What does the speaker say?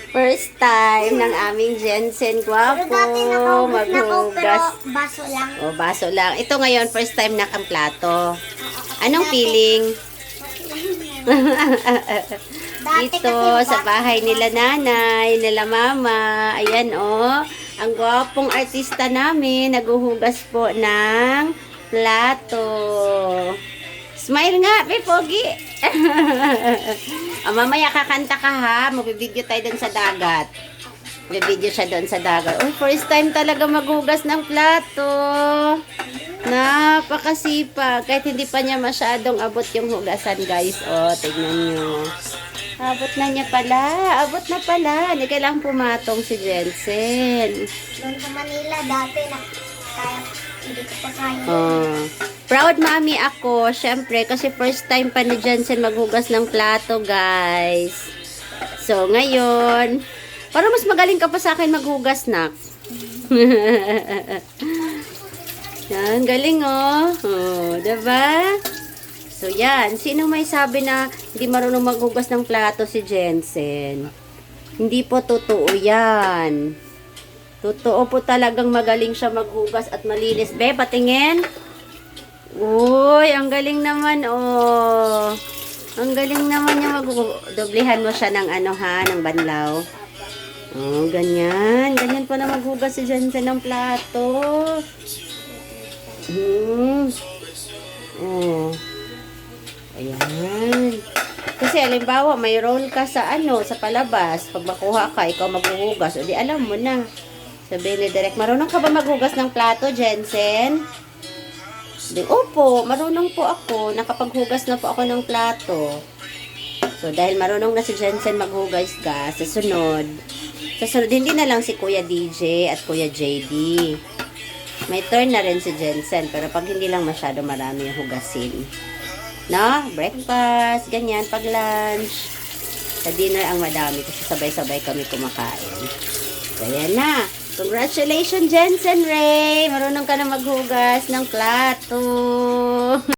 First time ng aming Jensen Pero Guwapo dati nakaubos na ako, pero maghugas. baso lang. O, baso lang. Ito ngayon, first time na ang plato. Anong Dati- feeling? Dati Dito kasi sa bahay nila nanay, nila mama. Ayan oh, ang gwapong artista namin, naguhugas po ng plato. Smile nga, may pogi. Mamaya kakanta ka ha, magbibideo tayo doon sa dagat. Magbibideo siya doon sa dagat. Oh, first time talaga maghugas ng plato. Napakasipag. Kahit hindi pa niya masyadong abot yung hugasan, guys. Oh, tignan nyo. Abot na niya pala. Abot na pala. Hindi kailangang pumatong si Jensen. Doon sa Manila, dati na kaya, hindi ko pa kaya. Oh. Proud mami ako, syempre, kasi first time pa ni Jensen maghugas ng plato, guys. So, ngayon, parang mas magaling ka pa sa akin maghugas, nak. Yan, galing, oh. Oh, diba? So, yan. Sino may sabi na hindi marunong maghugas ng plato si Jensen? Hindi po totoo yan. Totoo po talagang magaling siya maghugas at malinis. Be, patingin. Uy, ang galing naman, oh. Ang galing naman yung doblehan mo siya ng ano ha, ng banlaw. Oh, ganyan. Ganyan pa na maghugas si Jensen ng plato. Oh. Ayan. Kasi alimbawa, may role ka sa ano, sa palabas. Pag makuha ka, ikaw maghuhugas. O di alam mo na. Sabi ni Direk, marunong ka ba maghugas ng plato, Jensen? Di, opo, marunong po ako. Nakapaghugas na po ako ng plato. So, dahil marunong na si Jensen maghugas ka, sa sunod, hindi na lang si Kuya DJ at Kuya JD. May turn na rin si Jensen, pero pag hindi lang masyado marami yung hugasin. No? Breakfast, ganyan, pag lunch. Sa dinner ang madami kasi sabay-sabay kami kumakain. So, ayan na. Congratulations, Jensen Ray! Marunong ka na maghugas ng plato.